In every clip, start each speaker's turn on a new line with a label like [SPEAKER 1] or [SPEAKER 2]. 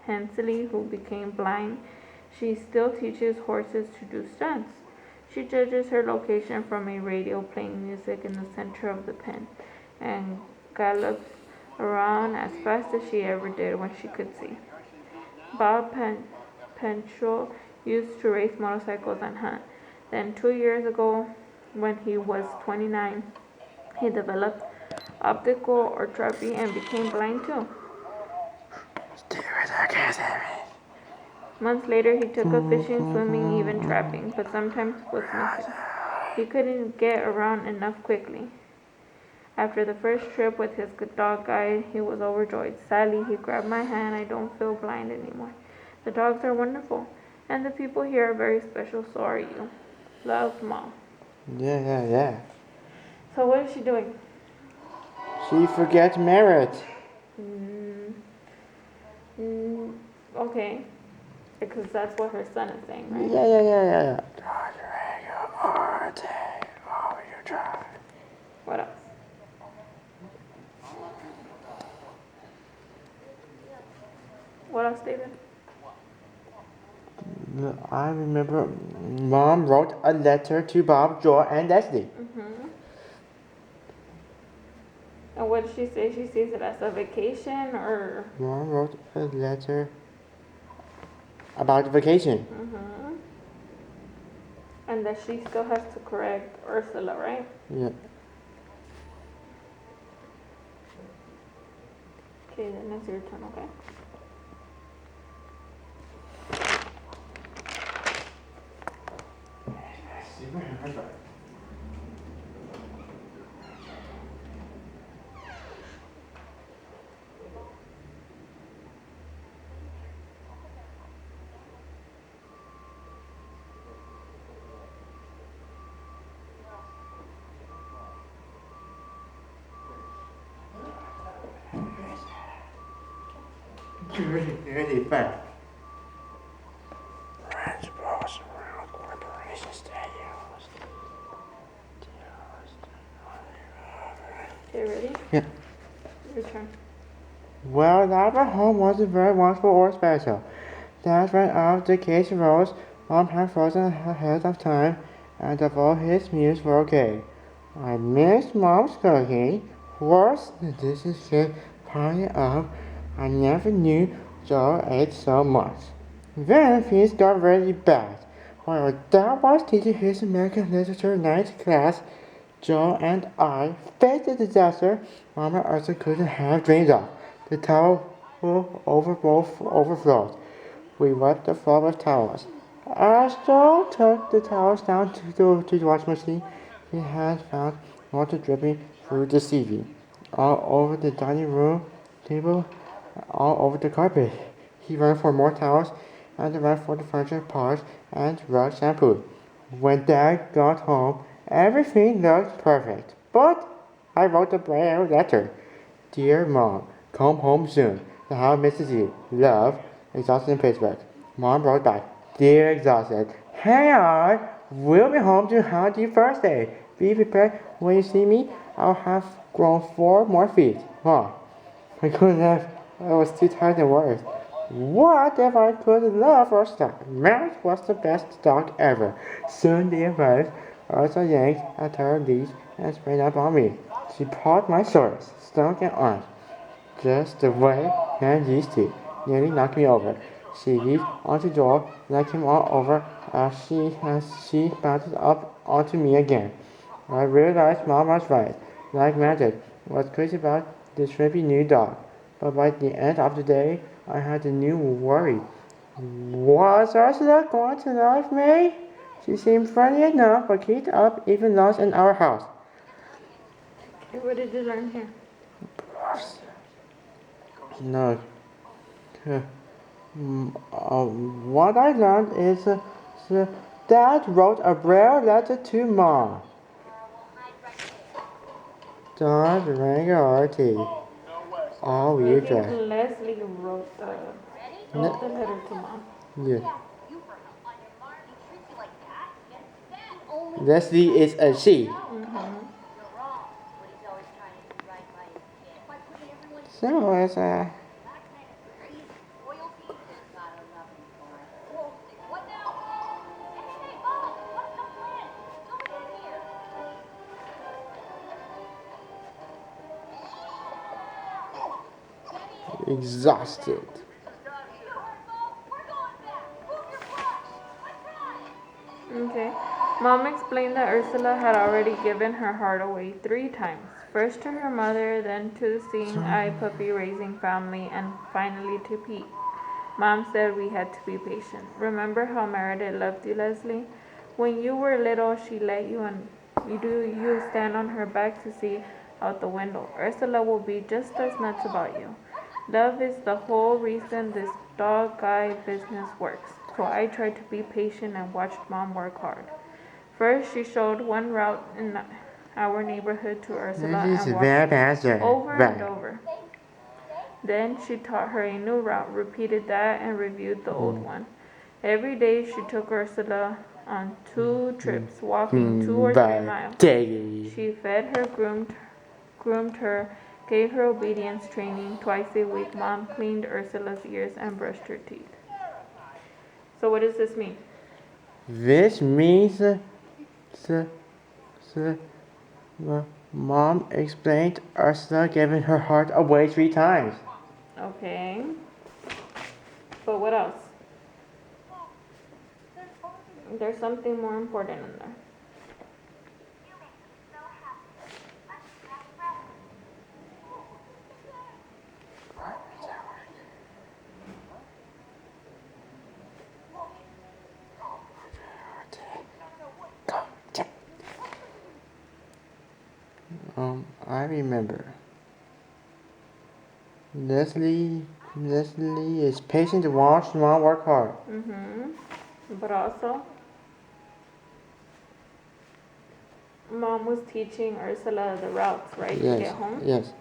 [SPEAKER 1] Hensley, who became blind, she still teaches horses to do stunts. She judges her location from a radio playing music in the center of the pen and gallops around as fast as she ever did when she could see. Bob Penchel used to race motorcycles and hunt. Then 2 years ago, when he was 29, he developed optical atrophy and became blind too. Months later, he took up fishing, swimming, even trapping, but sometimes was missing. He couldn't get around enough quickly. After the first trip with his dog guide, he was overjoyed. Sally, he grabbed my hand. I don't feel blind anymore. The dogs are wonderful, and the people here are very special. So are you. Love, Mom.
[SPEAKER 2] Yeah.
[SPEAKER 1] So what is she doing?
[SPEAKER 2] She forgets merit.
[SPEAKER 1] Okay. Because that's what her son is saying, right?
[SPEAKER 2] Yeah.
[SPEAKER 1] What else? What else, David?
[SPEAKER 2] I remember Mom wrote a letter to Bob, Joe, and Leslie.
[SPEAKER 1] And what did she say? She sees it as a vacation, or?
[SPEAKER 2] Mom wrote a letter about the vacation.
[SPEAKER 1] And that she still has to correct Ursula, right?
[SPEAKER 2] Yeah.
[SPEAKER 1] Okay, then it's your turn, okay?
[SPEAKER 2] Really fast. Principles around corporation studios.
[SPEAKER 1] Okay, ready?
[SPEAKER 2] Yeah.
[SPEAKER 1] Your turn.
[SPEAKER 2] Well, our home wasn't very wonderful or special. Dad ran off the case rolls. Mom had frozen ahead of time, and of all his meals were okay. I missed Mom's cooking. Worse, this is just piling up. I never knew Joe ate so much. Then things got really bad. While Dad was teaching his American Literature 9th class, Joe and I faced a disaster Mama also couldn't have dreamed of. The towel overflowed. We wiped the floor with towels. As Joe took the towels down to the washing machine, he had found water dripping through the CV, all over the dining room table, all over the carpet. He ran for more towels and ran for the furniture parts and rug shampoo. When Dad got home, everything looked perfect. But I wrote a brand new letter. Dear Mom, come home soon. The house misses you. Love, Exhausted in Pittsburgh. Mom wrote back. Dear Exhausted, hang on. We'll be home to hunt you Thursday. Be prepared when you see me. I'll have grown 4 more feet. Mom, I couldn't have. I was too tired and worried. What if I could love Ursula? Matt was the best dog ever. Soon they arrived. Ursula yanked at her leash and sprang up on me. She pawed my shoulders, stomach and arms, just the way hands used to, nearly knocked me over. She leaped onto Joel, and I came all over as she bounced up onto me again. I realized Mom was right. Like magic, I was crazy about this shrimpy new dog. But by the end of the day, I had a new worry. Was Ursula going to love me? She seemed friendly enough, but kicked up even lost in our house.
[SPEAKER 1] Okay, what did you learn here?
[SPEAKER 2] No. What I learned is Dad wrote a braille letter to Mom. Dodge Dakota. All wheel drive.
[SPEAKER 1] Leslie wrote the letter to Mom.
[SPEAKER 2] Yeah. Leslie is a she. So it's exhausted.
[SPEAKER 1] Okay. Mom explained that Ursula had already given her heart away 3 times. First to her mother, then to the seeing eye puppy raising family, and finally to Pete. Mom said we had to be patient. Remember how Meredith loved you, Leslie? When you were little, she let you stand on her back to see out the window. Ursula will be just as nuts about you. Love is the whole reason this dog guy business works. So I tried to be patient and watched Mom work hard. First, she showed one route in our neighborhood to Ursula
[SPEAKER 2] This is
[SPEAKER 1] and
[SPEAKER 2] very
[SPEAKER 1] walked
[SPEAKER 2] bad,
[SPEAKER 1] over and
[SPEAKER 2] right?
[SPEAKER 1] over. Then she taught her a new route, repeated that, and reviewed the old one. Every day she took Ursula on 2 trips, walking 2 or 3 miles.
[SPEAKER 2] Day.
[SPEAKER 1] She fed her, groomed her, gave her obedience training. Twice a week, Mom cleaned Ursula's ears and brushed her teeth. So what does this mean?
[SPEAKER 2] This means Mom explained Ursula giving her heart away 3 times.
[SPEAKER 1] Okay. But what else? There's something more important in there.
[SPEAKER 2] I remember. Leslie is patient to watch Mom work hard.
[SPEAKER 1] But also, Mom was teaching Ursula the routes, right, to get home?
[SPEAKER 2] Yes.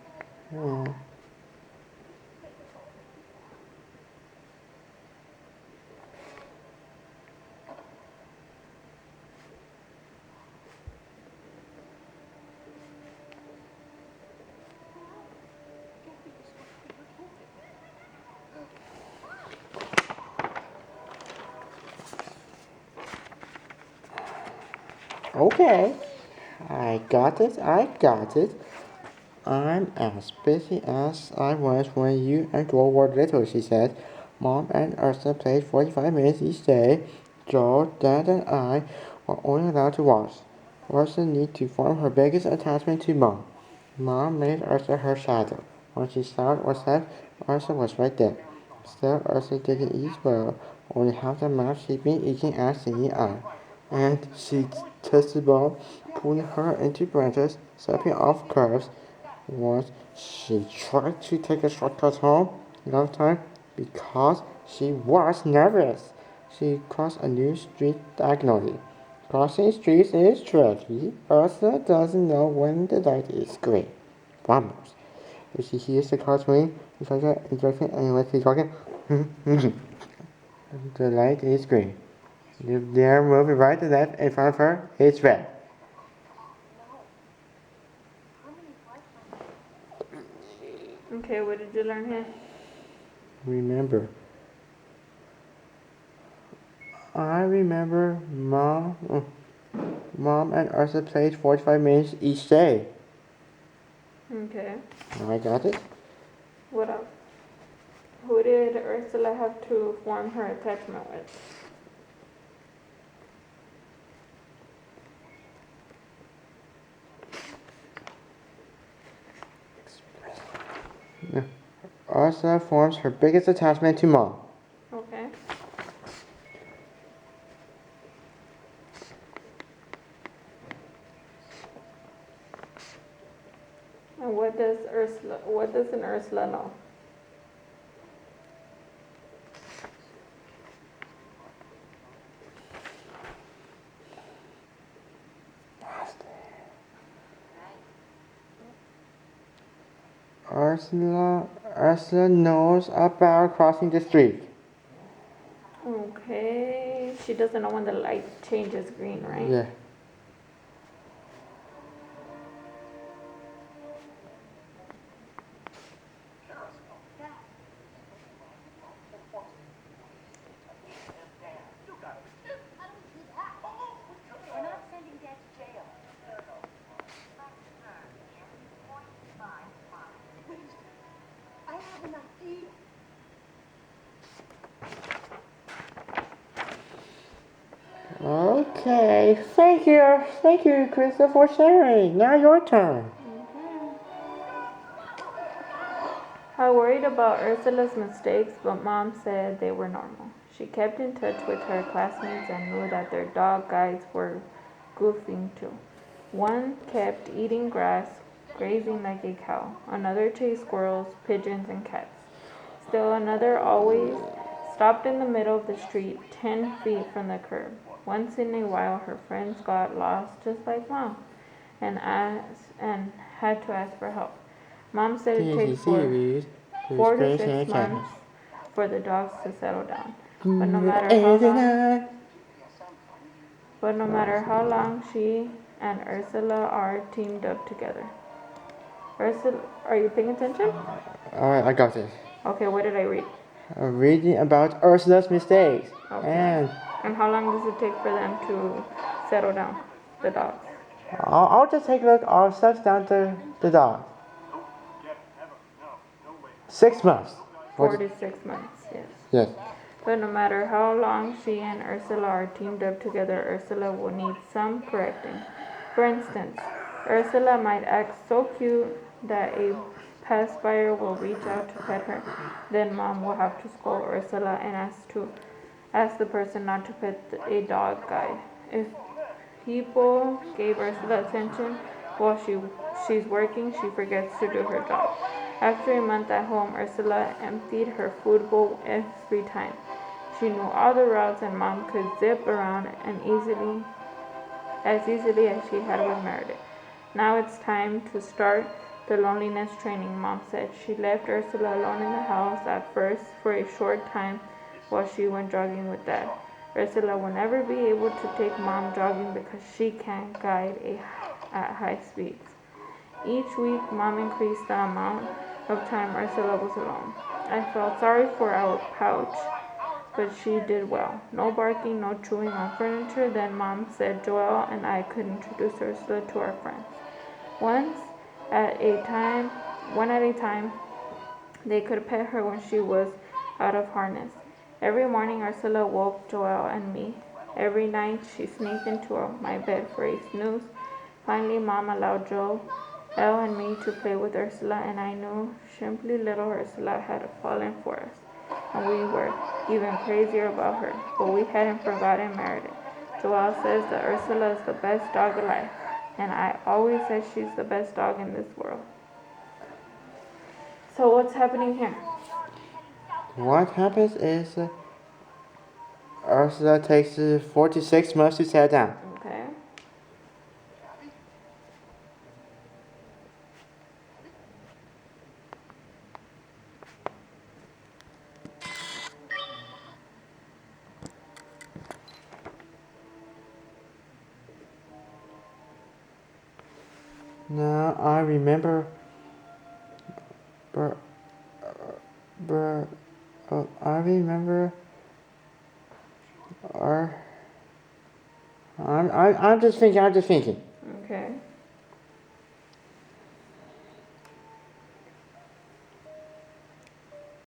[SPEAKER 2] Okay. I got it. I'm as busy as I was when you and Joel were little, she said. Mom and Ursula played 45 minutes each day. Joel, Dad, and I were only allowed to watch. Ursula needed to form her biggest attachment to Mom. Mom made Ursula her shadow. When she smiled or said, Ursula was right there. Still, Ursula didn't eat well, only half the amount she'd been eating at singing eye. And she tested Bob, pulling her into branches, stepping off curves. Once she tried to take a shortcut home another time because she was nervous. She crossed a new street diagonally. Crossing streets is tricky. Ursula doesn't know when the light is green. Vamos. If she hears the car swing, she tries to interrupt and when she's talking, the light is green. If they're moving right to left in front of her, it's red.
[SPEAKER 1] Okay, what did you learn here?
[SPEAKER 2] Remember. I remember Mom and Ursula played 45 minutes each day.
[SPEAKER 1] Okay.
[SPEAKER 2] I got it.
[SPEAKER 1] What else? Who did Ursula have to form her attachment with?
[SPEAKER 2] Ursula forms her biggest attachment to Mom.
[SPEAKER 1] Okay. And what does an Ursula know?
[SPEAKER 2] Ursula knows about crossing the street.
[SPEAKER 1] Okay. She doesn't know when the light changes green, right?
[SPEAKER 2] Yeah.
[SPEAKER 3] I have enough
[SPEAKER 2] Okay, thank you, Krista, for sharing. Now your turn.
[SPEAKER 1] I worried about Ursula's mistakes, but Mom said they were normal. She kept in touch with her classmates and knew that their dog guides were goofing too. One kept eating grass, grazing like a cow. Another chased squirrels, pigeons, and cats. Still another always stopped in the middle of the street, 10 feet from the curb. Once in a while, her friends got lost just like Mom and had to ask for help. Mom said it takes
[SPEAKER 2] series,
[SPEAKER 1] 4 to 6 months for the dogs to settle down. But no matter how long she and Ursula are teamed up together. Ursula, are you paying attention?
[SPEAKER 2] Alright, I got this.
[SPEAKER 1] Okay, what did I read?
[SPEAKER 2] Reading about Ursula's mistakes.
[SPEAKER 1] Okay. And how long does it take for them to settle down, the dogs?
[SPEAKER 2] I'll just take a look. I'll set down the dog. 6 months.
[SPEAKER 1] 4 to 6 months, yes.
[SPEAKER 2] Yes.
[SPEAKER 1] But no matter how long she and Ursula are teamed up together, Ursula will need some correcting. For instance, Ursula might act so cute that a passerby will reach out to pet her. Then Mom will have to scold Ursula and ask the person not to pet a dog guide. If people gave Ursula attention while she's working, she forgets to do her job. After a month at home, Ursula emptied her food bowl every time. She knew all the routes and Mom could zip around as easily as she had with Meredith. Now it's time to start the loneliness training, Mom said. She left Ursula alone in the house at first for a short time while she went jogging with Dad. Ursula will never be able to take Mom jogging because she can't guide at high speeds. Each week, Mom increased the amount of time Ursula was alone. I felt sorry for our pouch, but she did well. No barking, no chewing on furniture. Then Mom said Joel and I could introduce Ursula to our friends. One at a time, they could pet her when she was out of harness. Every morning, Ursula woke Joel and me. Every night, she sneaked into my bed for a snooze. Finally, Mom allowed Joel and me to play with Ursula, and I knew simply little Ursula had fallen for us. And we were even crazier about her, but we hadn't forgotten Meredith. Joel says that Ursula is the best dog alive, and I always said she's the best dog in this world. So what's happening here?
[SPEAKER 2] What happens is Ursula takes 4 to 6 months to settle down.
[SPEAKER 1] Okay.
[SPEAKER 2] Now I remember, I'm just thinking.
[SPEAKER 1] Okay.